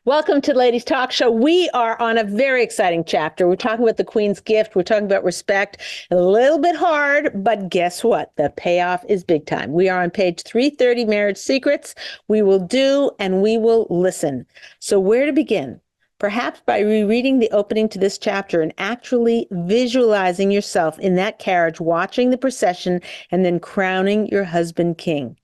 Welcome to Ladies Talk Show. We are on a very exciting chapter. We're talking about the Queen's gift. We're talking about respect. A little bit hard, but guess what? The payoff is big time. We are on page 330, Marriage Secrets. We will do and we will listen. So where to begin? Perhaps by rereading the opening to this chapter and actually visualizing yourself in that carriage, watching the procession, and then crowning your husband king.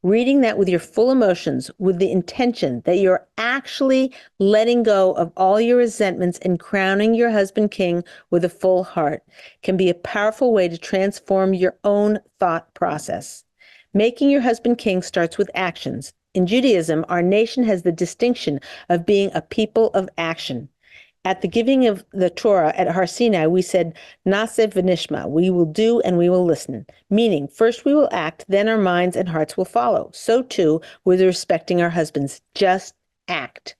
Reading that with your full emotions, with the intention that you're actually letting go of all your resentments and crowning your husband king with a full heart, can be a powerful way to transform your own thought process. Making your husband king starts with actions. In Judaism, our nation has the distinction of being a people of action. At the giving of the Torah at Har Sinai, we said, Naseh v'nishma, we will do and we will listen. Meaning, first we will act, then our minds and hearts will follow. So too with respecting our husbands. Just act.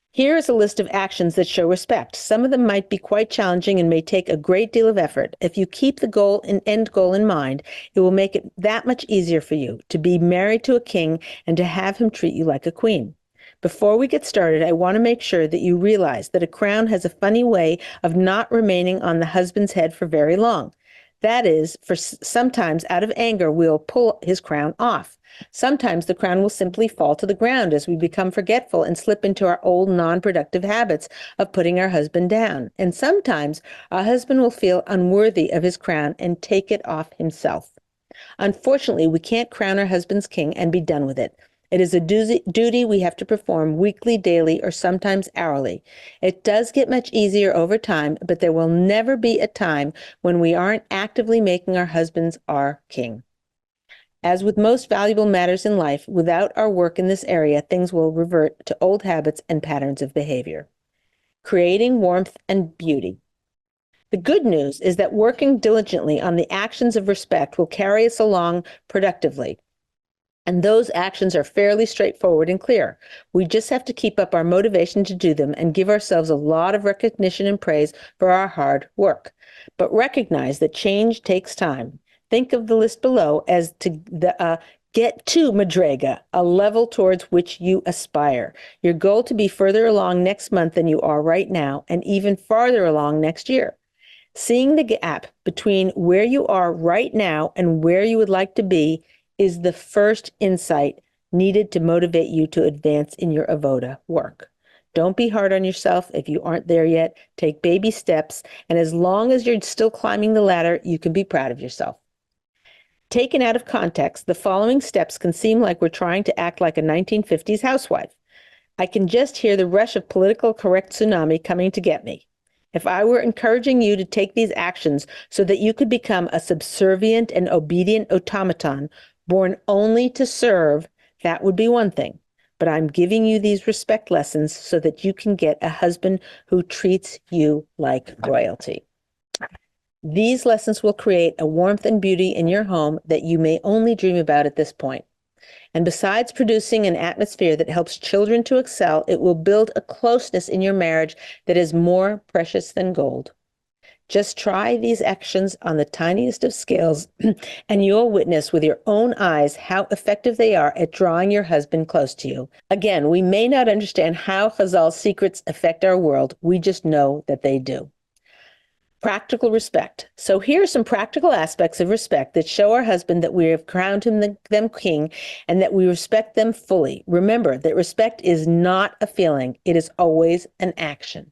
Here is a list of actions that show respect. Some of them might be quite challenging and may take a great deal of effort. If you keep the goal and end goal in mind, it will make it that much easier for you to be married to a king and to have him treat you like a queen. Before we get started, I want to make sure that you realize that a crown has a funny way of not remaining on the husband's head for very long. That is, for sometimes out of anger, we'll pull his crown off. Sometimes the crown will simply fall to the ground as we become forgetful and slip into our old non-productive habits of putting our husband down. And sometimes our husband will feel unworthy of his crown and take it off himself. Unfortunately, we can't crown our husband's king and be done with it. It is a duty we have to perform weekly, daily, or sometimes hourly. It does get much easier over time, but there will never be a time when we aren't actively making our husbands our king. As with most valuable matters in life, without our work in this area, things will revert to old habits and patterns of behavior. Creating warmth and beauty. The good news is that working diligently on the actions of respect will carry us along productively. And those actions are fairly straightforward and clear. We just have to keep up our motivation to do them and give ourselves a lot of recognition and praise for our hard work. But recognize that change takes time. Think of the list below as to get to Madrega, a level towards which you aspire. Your goal to be further along next month than you are right now, and even farther along next year. Seeing the gap between where you are right now and where you would like to be is the first insight needed to motivate you to advance in your avoda work. Don't be hard on yourself if you aren't there yet. Take baby steps, and as long as you're still climbing the ladder, you can be proud of yourself. Taken out of context, the following steps can seem like we're trying to act like a 1950s housewife. I can just hear the rush of political correct tsunami coming to get me. If I were encouraging you to take these actions so that you could become a subservient and obedient automaton, born only to serve, that would be one thing. But I'm giving you these respect lessons so that you can get a husband who treats you like royalty. These lessons will create a warmth and beauty in your home that you may only dream about at this point. And besides producing an atmosphere that helps children to excel, it will build a closeness in your marriage that is more precious than gold. Just try these actions on the tiniest of scales, and you'll witness with your own eyes how effective they are at drawing your husband close to you. Again, we may not understand how Chazal's secrets affect our world. We just know that they do. Practical respect. So here are some practical aspects of respect that show our husband that we have crowned them king and that we respect them fully. Remember that respect is not a feeling. It is always an action.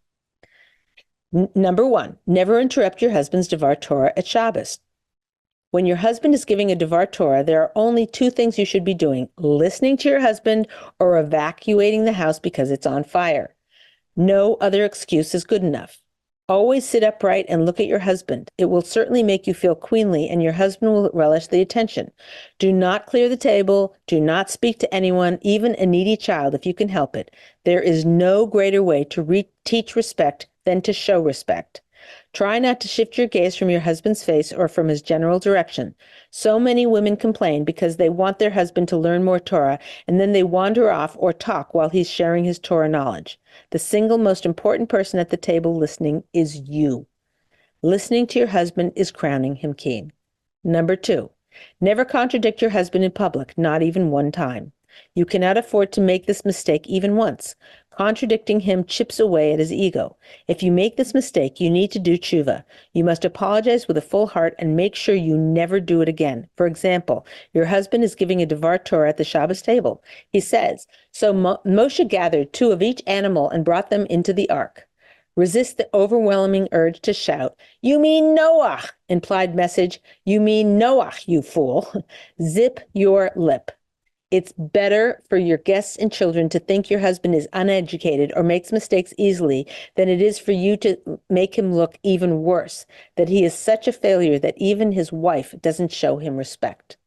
Number one, never interrupt your husband's Devar Torah at Shabbos. When your husband is giving a Devar Torah, there are only two things you should be doing: listening to your husband or evacuating the house because it's on fire. No other excuse is good enough. Always sit upright and look at your husband. It will certainly make you feel queenly, and your husband will relish the attention. Do not clear the table. Do not speak to anyone, even a needy child, if you can help it. There is no greater way to teach respect than to show respect. Try not to shift your gaze from your husband's face or from his general direction. So many women complain because they want their husband to learn more Torah, and then they wander off or talk while he's sharing his Torah knowledge. The single most important person at the table listening is you. Listening to your husband is crowning him king. Number two, never contradict your husband in public, not even one time. You cannot afford to make this mistake even once. Contradicting him chips away at his ego. If you make this mistake, you need to do tshuva. You must apologize with a full heart and make sure you never do it again. For example, your husband is giving a Devar Torah at the Shabbos table. He says, so Moshe gathered 2 of each animal and brought them into the ark. Resist the overwhelming urge to shout, you mean Noah, implied message, you mean Noah, you fool. Zip your lip. It's better for your guests and children to think your husband is uneducated or makes mistakes easily than it is for you to make him look even worse, that he is such a failure that even his wife doesn't show him respect.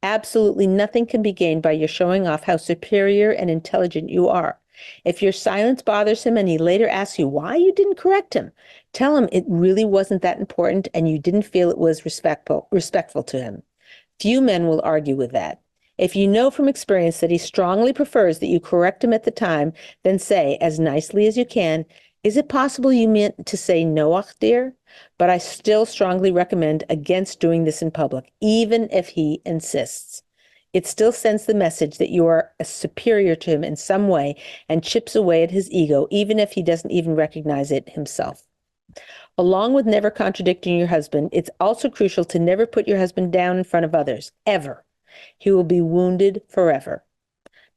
Absolutely nothing can be gained by your showing off how superior and intelligent you are. If your silence bothers him and he later asks you why you didn't correct him, tell him it really wasn't that important and you didn't feel it was respectful to him. Few men will argue with that. If you know from experience that he strongly prefers that you correct him at the time, then say, as nicely as you can, is it possible you meant to say Noach, dear? But I still strongly recommend against doing this in public, even if he insists. It still sends the message that you are superior to him in some way and chips away at his ego, even if he doesn't even recognize it himself. Along with never contradicting your husband, it's also crucial to never put your husband down in front of others, ever. He will be wounded forever.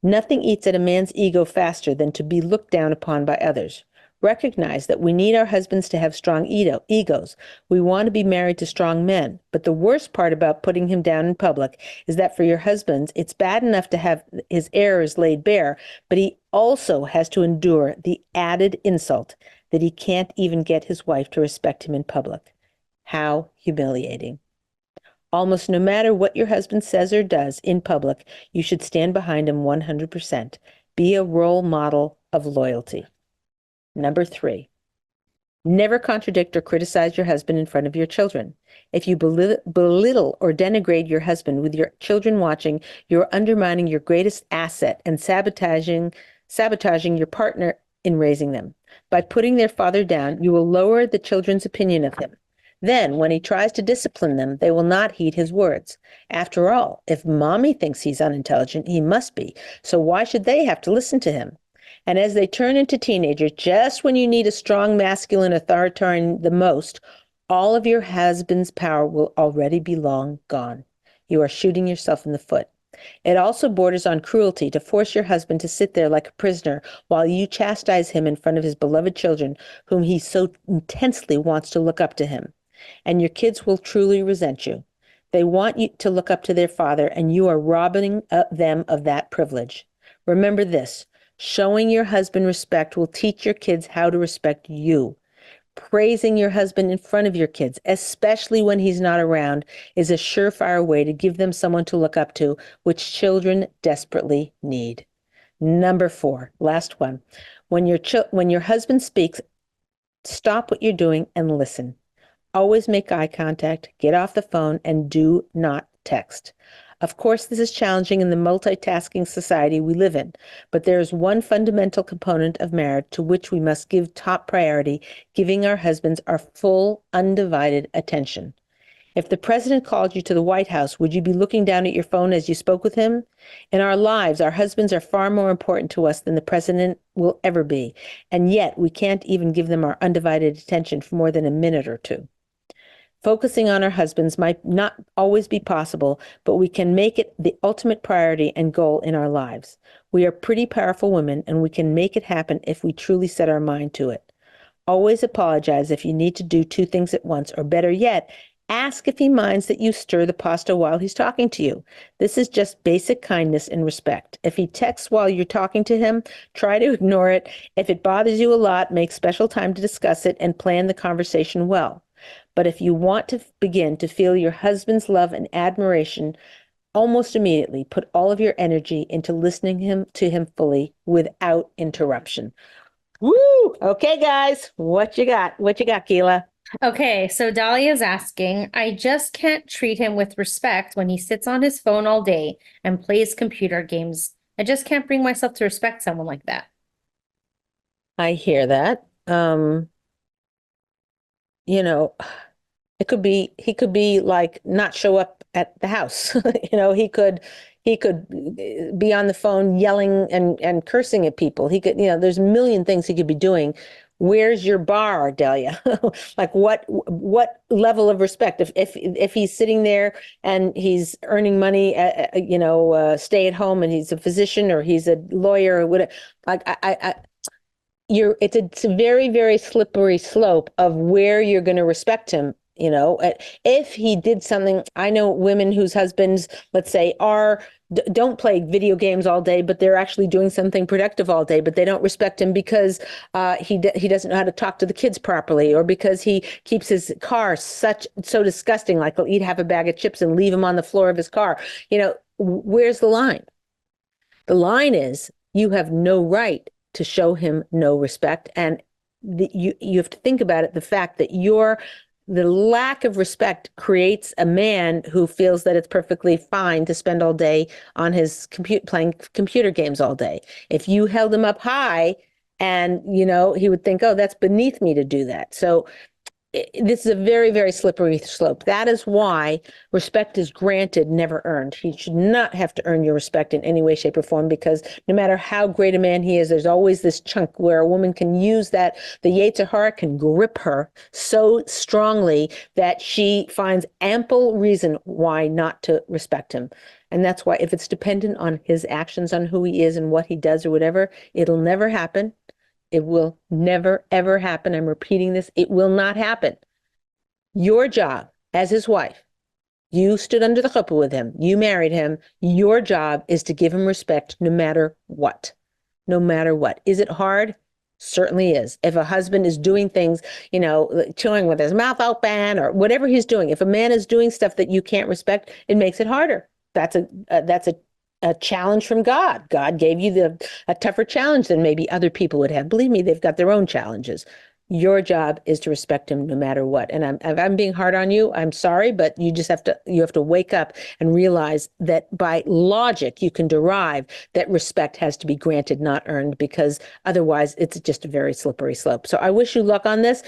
Nothing eats at a man's ego faster than to be looked down upon by others. Recognize that we need our husbands to have strong egos. We want to be married to strong men. But the worst part about putting him down in public is that for your husbands, it's bad enough to have his errors laid bare, but he also has to endure the added insult that he can't even get his wife to respect him in public. How humiliating. Almost no matter what your husband says or does in public, you should stand behind him 100%. Be a role model of loyalty. Number 3, never contradict or criticize your husband in front of your children. If you belittle or denigrate your husband with your children watching, you're undermining your greatest asset and sabotaging your partner in raising them. By putting their father down, you will lower the children's opinion of him. Then, when he tries to discipline them, they will not heed his words. After all, if mommy thinks he's unintelligent, he must be. So why should they have to listen to him? And as they turn into teenagers, just when you need a strong masculine authoritarian the most, all of your husband's power will already be long gone. You are shooting yourself in the foot. It also borders on cruelty to force your husband to sit there like a prisoner while you chastise him in front of his beloved children, whom he so intensely wants to look up to him. And your kids will truly resent you. They want you to look up to their father, and you are robbing them of that privilege. Remember this, showing your husband respect will teach your kids how to respect you. Praising your husband in front of your kids, especially when he's not around, is a surefire way to give them someone to look up to, which children desperately need. Number 4, last one. When your husband speaks, stop what you're doing and listen. Always make eye contact, get off the phone, and do not text. Of course, this is challenging in the multitasking society we live in, but there is one fundamental component of marriage to which we must give top priority, giving our husbands our full, undivided attention. If the president called you to the White House, would you be looking down at your phone as you spoke with him? In our lives, our husbands are far more important to us than the president will ever be, and yet we can't even give them our undivided attention for more than a minute or two. Focusing on our husbands might not always be possible, but we can make it the ultimate priority and goal in our lives. We are pretty powerful women, and we can make it happen if we truly set our mind to it. Always apologize if you need to do 2 things at once, or better yet, ask if he minds that you stir the pasta while he's talking to you. This is just basic kindness and respect. If he texts while you're talking to him, try to ignore it. If it bothers you a lot, make special time to discuss it and plan the conversation well. But if you want to begin to feel your husband's love and admiration, almost immediately put all of your energy into listening to him fully without interruption. Woo! Okay, guys, what you got? What you got, Keela? Okay, so Dahlia's asking, I just can't treat him with respect when he sits on his phone all day and plays computer games. I just can't bring myself to respect someone like that. I hear that. You know, he could be like not show up at the house. He could He could be on the phone yelling and cursing at people. He could, there's a million things he could be doing. Where's your bar, Delia? Like what level of respect? If he's sitting there and he's earning money, stay at home, and he's a physician or he's a lawyer or whatever, like it's a very, very slippery slope of where you're going to respect him. If he did something, I know women whose husbands, let's say, don't play video games all day, but they're actually doing something productive all day, but they don't respect him because he doesn't know how to talk to the kids properly, or because he keeps his car so disgusting, like he'll eat half a bag of chips and leave them on the floor of his car. Where's the line? The line is you have no right to show him no respect, and you have to think about it. The fact that the lack of respect creates a man who feels that it's perfectly fine to spend all day on his playing computer games all day. If you held him up high, and he would think, oh, that's beneath me to do that. So this is a very, very slippery slope. That is why respect is granted, never earned. He should not have to earn your respect in any way, shape, or form, because no matter how great a man he is, there's always this chunk where a woman can use that. The Yetzer Hara can grip her so strongly that she finds ample reason why not to respect him. And that's why, if it's dependent on his actions, on who he is and what he does or whatever, it'll never happen. It will never, ever happen. I'm repeating this. It will not happen. Your job as his wife, you stood under the chuppah with him, you married him. Your job is to give him respect no matter what. No matter what. Is it hard? Certainly is. If a husband is doing things, chewing with his mouth open or whatever he's doing, if a man is doing stuff that you can't respect, it makes it harder. That's a challenge from God. God gave you a tougher challenge than maybe other people would have. Believe me, they've got their own challenges. Your job is to respect him no matter what. And if I'm being hard on you, I'm sorry, but you have to wake up and realize that by logic, you can derive that respect has to be granted, not earned, because otherwise it's just a very slippery slope. So I wish you luck on this.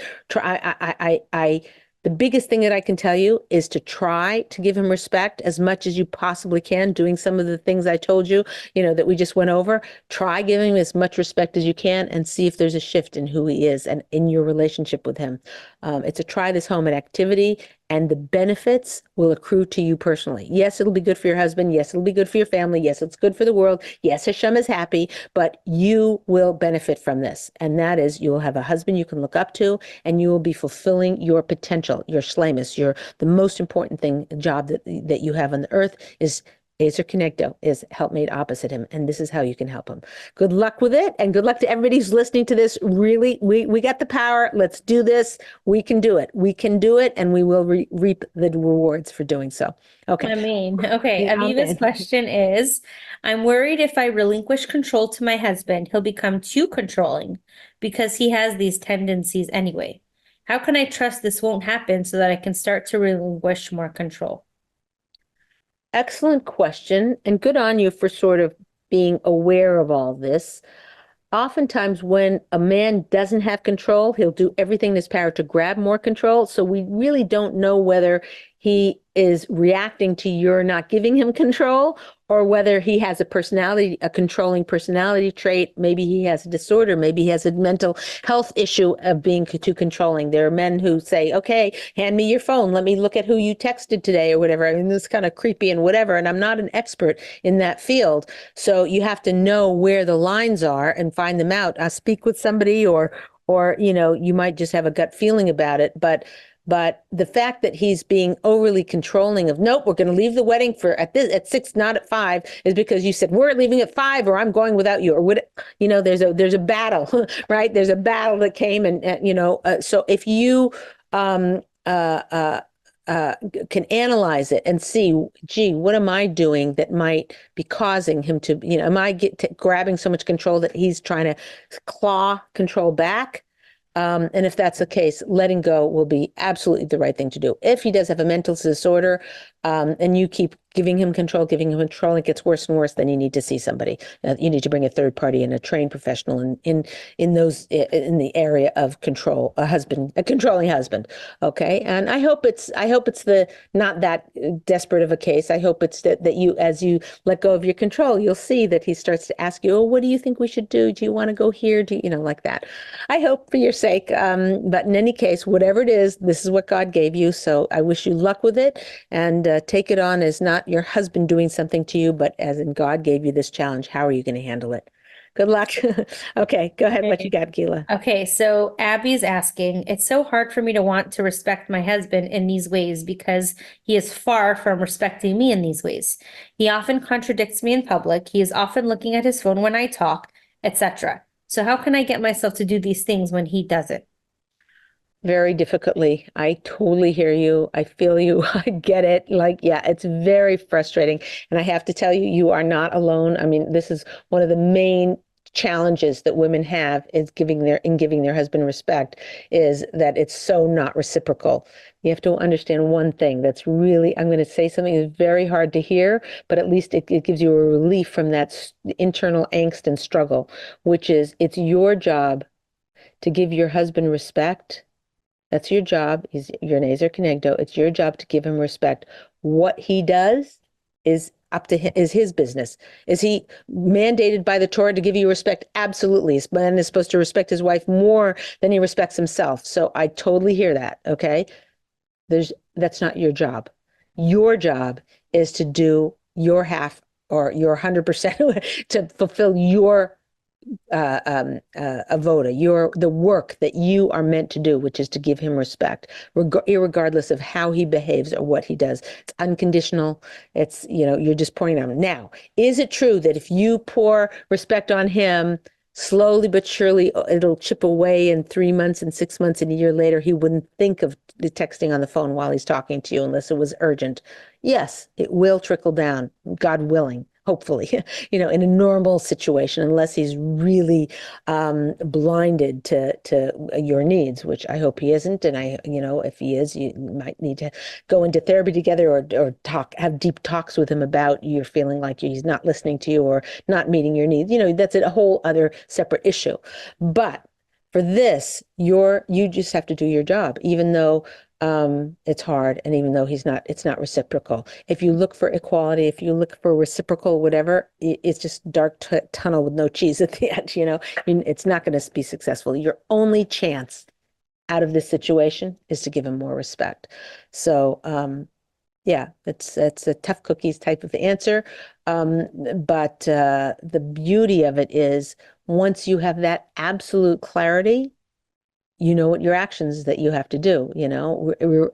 The biggest thing that I can tell you is to try to give him respect as much as you possibly can, doing some of the things I told you, that we just went over. Try giving him as much respect as you can and see if there's a shift in who he is and in your relationship with him. It's a try this home at activity, and the benefits will accrue to you personally. Yes, it'll be good for your husband. Yes, it'll be good for your family. Yes, it's good for the world. Yes, Hashem is happy, but you will benefit from this. And that is, you will have a husband you can look up to, and you will be fulfilling your potential, your shlemus, the most important job that you have on the earth is Ezer Kenegdo, is helpmate opposite him. And this is how you can help him. Good luck with it. And good luck to everybody who's listening to this. Really, we got the power. Let's do this. We can do it. We can do it. And we will reap the rewards for doing so. Okay. Okay. Yeah, Aviva's okay. question is, I'm worried if I relinquish control to my husband, he'll become too controlling because he has these tendencies anyway. How can I trust this won't happen so that I can start to relinquish more control? Excellent question, and good on you for sort of being aware of all this. Oftentimes, when a man doesn't have control, he'll do everything in his power to grab more control. So we really don't know whether he is reacting to your not giving him control, or whether he has a controlling personality trait. Maybe he has a disorder. Maybe he has a mental health issue of being too controlling. There are men who say, okay, hand me your phone. Let me look at who you texted today or whatever. I mean, this is kind of creepy and whatever. And I'm not an expert in that field. So you have to know where the lines are and find them out. Speak with somebody, or you might just have a gut feeling about it. But the fact that he's being overly controlling of, nope, we're going to leave the wedding at 6, not at 5, is because you said we're leaving at 5, or I'm going without you, or there's a battle, right? There's a battle that came, so if you can analyze it and see, gee, what am I doing that might be causing him to, am I grabbing so much control that he's trying to claw control back? And if that's the case, letting go will be absolutely the right thing to do. If he does have a mental disorder, and you keep giving him control, and it gets worse and worse, then you need to see somebody. You need to bring a third party and a trained professional in the area of control, a controlling husband. Okay. And I hope it's the not that desperate of a case. I hope it's that you, as you let go of your control, you'll see that he starts to ask you, oh, what do you think we should do? Do you want to go here? Like that. I hope for your sake. But in any case, whatever it is, this is what God gave you. So I wish you luck with it, and take it on as not your husband doing something to you, but as in God gave you this challenge. How are you going to handle it? Good luck. Okay, go ahead. What you got, Gila? Okay, so Abby's asking, it's so hard for me to want to respect my husband in these ways because he is far from respecting me in these ways. He often contradicts me in public. He is often looking at his phone when I talk, etc. So how can I get myself to do these things when he doesn't? Very difficultly. I totally hear you. I feel you. I get it. Like, yeah, it's very frustrating. And I have to tell you, you are not alone. I mean, this is one of the main challenges that women have is giving their husband respect, is that it's so not reciprocal. You have to understand one thing that's really, I'm going to say something that's very hard to hear, but at least it gives you a relief from that internal angst and struggle, which is it's your job to give your husband respect. That's your job. He's your Nezer Kenegdo. It's your job to give him respect. What he does is up to him, is his business. Is he mandated by the Torah to give you respect? Absolutely. His man is supposed to respect his wife more than he respects himself. So I totally hear that. Okay. That's not your job. Your job is to do your half or your 100% to fulfill your avoda, the work that you are meant to do, which is to give him respect, irregardless of how he behaves or what he does. It's unconditional. It's, you're just pouring on him. Now, is it true that if you pour respect on him, slowly but surely it'll chip away in 3 months and 6 months and a year later, he wouldn't think of the texting on the phone while he's talking to you unless it was urgent? Yes, it will trickle down, God willing. Hopefully, in a normal situation, unless he's really blinded to your needs, which I hope he isn't. And if he is, you might need to go into therapy together or have deep talks with him about you're feeling like he's not listening to you or not meeting your needs. That's a whole other separate issue. But for this, you just have to do your job, even though it's hard, and even though it's not reciprocal. If you look for equality, if you look for reciprocal, whatever, it's just dark tunnel with no cheese at the end. It's not going to be successful. Your only chance out of this situation is to give him more respect. So, yeah, it's a tough cookies type of answer. But the beauty of it is once you have that absolute clarity, you know what your actions that you have to do,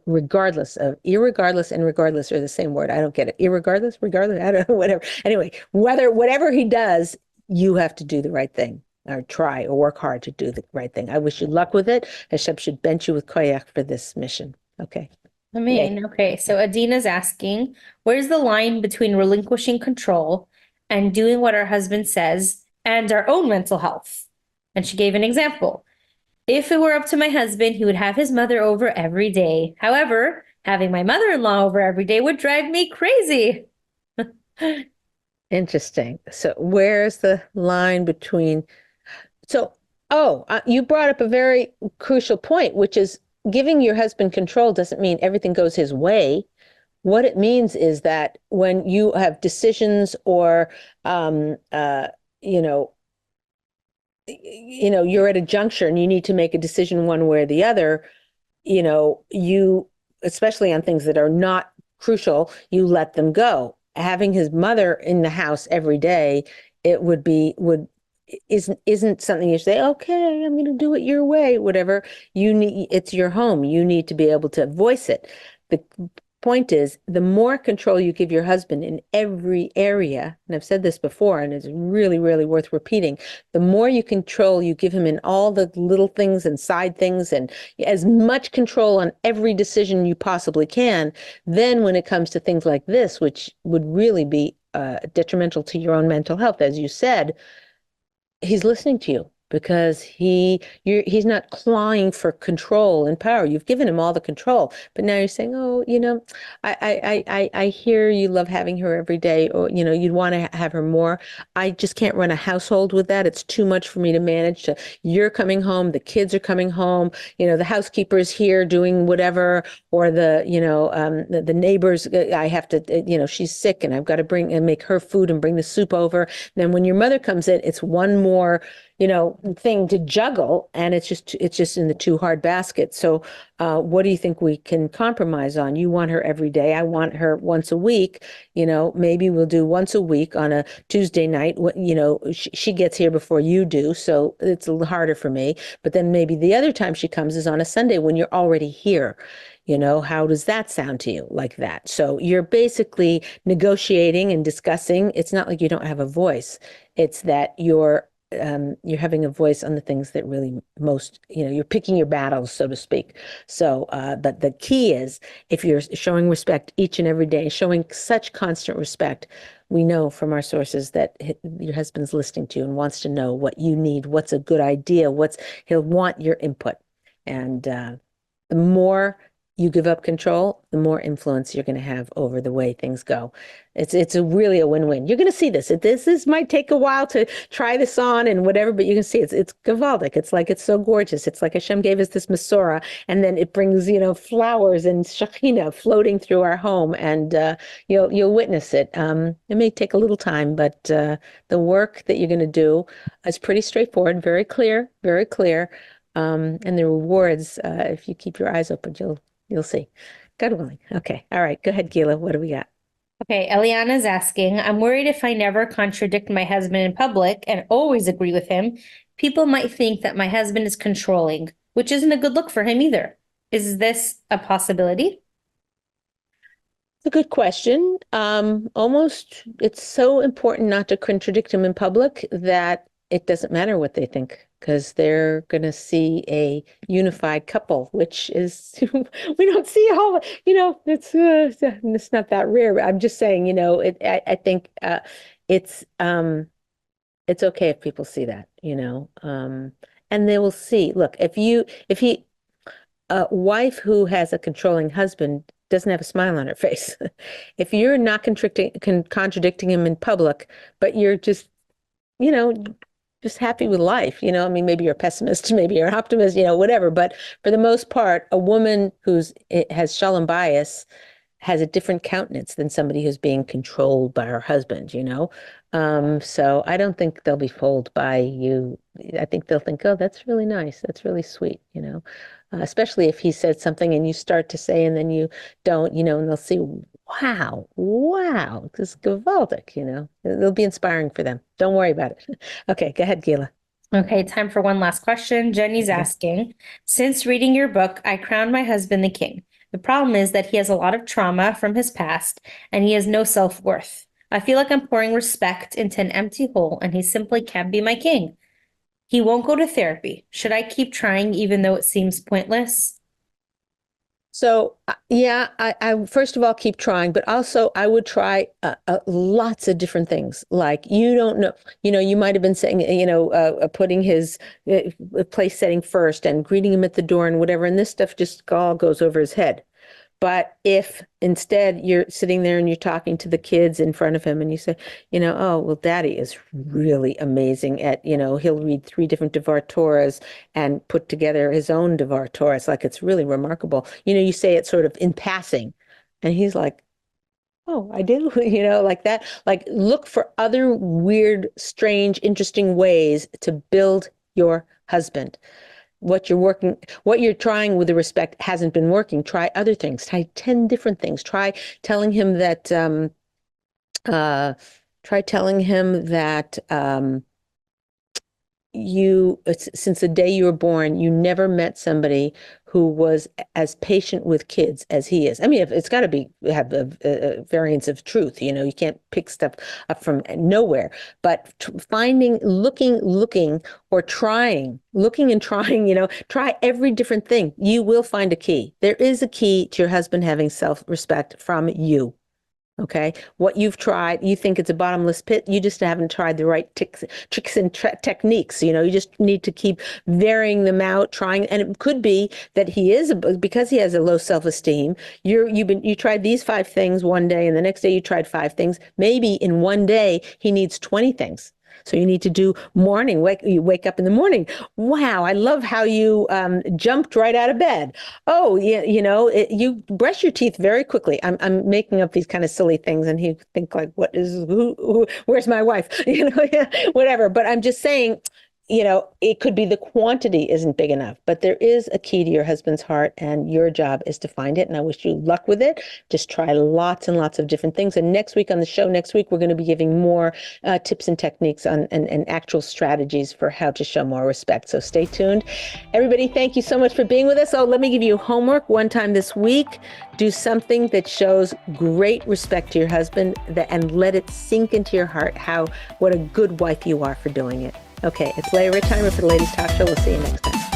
regardless of irregardless and regardless are the same word. I don't get it. Irregardless, regardless, I don't know, whatever. Anyway, whatever he does, you have to do the right thing or try or work hard to do the right thing. I wish you luck with it. Hashem should bench you with koyach for this mission. Okay. I mean, okay. So Adina's asking, where's the line between relinquishing control and doing what our husband says and our own mental health? And she gave an example. If it were up to my husband, he would have his mother over every day. However, having my mother-in-law over every day would drive me crazy. Interesting. So where's the line between, you brought up a very crucial point, which is giving your husband control doesn't mean everything goes his way. What it means is that when you have decisions or, you're at a juncture and you need to make a decision one way or the other, you, especially on things that are not crucial, you let them go. Having his mother in the house every day, isn't something you say, okay, I'm going to do it your way, whatever. It's your home. You need to be able to voice it. The point is, the more control you give your husband in every area, and I've said this before, and it's really, really worth repeating, the more you give him in all the little things and side things, and as much control on every decision you possibly can, then when it comes to things like this, which would really be detrimental to your own mental health, as you said, he's listening to you because he's not clawing for control and power. You've given him all the control, but now you're saying, oh, I hear you love having her every day, or you'd want to have her more. I just can't run a household with that. It's too much for me to manage. You're coming home, the kids are coming home, the housekeeper's here doing whatever, or the neighbors. I have to, she's sick, and I've got to bring and make her food and bring the soup over. Then when your mother comes in, it's one more thing to juggle, and it's just in the too hard basket. So what do you think we can compromise on? You want her every day. I want her once a week. Maybe we'll do once a week on a Tuesday night. She gets here before you do, so it's a little harder for me. But then maybe the other time she comes is on a Sunday when you're already here. How does that sound to you, like that? So you're basically negotiating and discussing. It's not like you don't have a voice. It's that you're having a voice on the things that really most, you're picking your battles, so to speak. So, but the key is, if you're showing respect each and every day, showing such constant respect, we know from our sources that your husband's listening to you and wants to know what you need, what's a good idea, he'll want your input. And the more you give up control, the more influence you're going to have over the way things go. It's really a win-win. You're going to see this. This might take a while to try this on and whatever, but you can see it's Gavaldic. It's like, it's so gorgeous. It's like Hashem gave us this Masorah, and then it brings, flowers and Shekhinah floating through our home, and you'll witness it. It may take a little time, but the work that you're going to do is pretty straightforward, very clear, very clear. And the rewards, if you keep your eyes open, you'll see. God willing. Okay. All right. Go ahead, Gila. What do we got? Okay, Eliana's asking, I'm worried if I never contradict my husband in public and always agree with him, people might think that my husband is controlling, which isn't a good look for him either. Is this a possibility? It's a good question. Almost, it's so important not to contradict him in public that it doesn't matter what they think, because they're going to see a unified couple, which is, we don't see a whole, it's not that rare. I'm just saying, I think it's okay if people see that, and they will see, look, a wife who has a controlling husband doesn't have a smile on her face. If you're not contradicting him in public, but you're just, just happy with life, maybe you're a pessimist, maybe you're an optimist, whatever. But for the most part, a woman has shalom bias has a different countenance than somebody who's being controlled by her husband, So I don't think they'll be fooled by you. I think they'll think, oh, that's really nice. That's really sweet, especially if he said something and you start to say, and then you don't, and they'll see, wow, this is Gavaldic, it'll be inspiring for them. Don't worry about it. Okay, go ahead, Gila. Okay, time for one last question. Jenny's asking, since reading your book, I crowned my husband the king. The problem is that he has a lot of trauma from his past and he has no self-worth. I feel like I'm pouring respect into an empty hole and he simply can't be my king. He won't go to therapy. Should I keep trying even though it seems pointless? So, yeah, I first of all keep trying, but also I would try lots of different things. Like, you don't know, you might have been saying, putting his place setting first and greeting him at the door and whatever, and this stuff just all goes over his head. But if instead you're sitting there and you're talking to the kids in front of him and you say, oh, well, Daddy is really amazing at, he'll read 3 different Devar Torahs and put together his own Devar Torah. It's like, it's really remarkable. You say it sort of in passing, and he's like, oh, I do, like that. Like, look for other weird, strange, interesting ways to build your husband. What you're trying with the respect hasn't been working. Try other things. Try 10 different things. Try telling him that, since the day you were born, you never met somebody who was as patient with kids as he is. I mean, it's got to have a variance of truth. You can't pick stuff up from nowhere. But looking, or looking and trying. Try every different thing. You will find a key. There is a key to your husband having self-respect from you. Okay. What you've tried, you think it's a bottomless pit. You just haven't tried the right tricks and techniques. You just need to keep varying them out, trying. And it could be that because he has a low self-esteem, you tried these 5 things one day and the next day you tried 5 things. Maybe in one day he needs 20 things. So you need to do morning. You wake up in the morning. Wow, I love how you jumped right out of bed. Oh, yeah, you brush your teeth very quickly. I'm making up these kind of silly things, and he think like, "What is where's my wife?" Yeah, whatever. But I'm just saying, it could be the quantity isn't big enough, but there is a key to your husband's heart, and your job is to find it. And I wish you luck with it. Just try lots and lots of different things. And next week on the show, we're going to be giving more tips and techniques and actual strategies for how to show more respect. So stay tuned. Everybody, thank you so much for being with us. Oh, let me give you homework one time this week. Do something that shows great respect to your husband and let it sink into your heart what a good wife you are for doing it. Okay, it's Leah Ritzheimer for the Ladies Talk Show. We'll see you next time.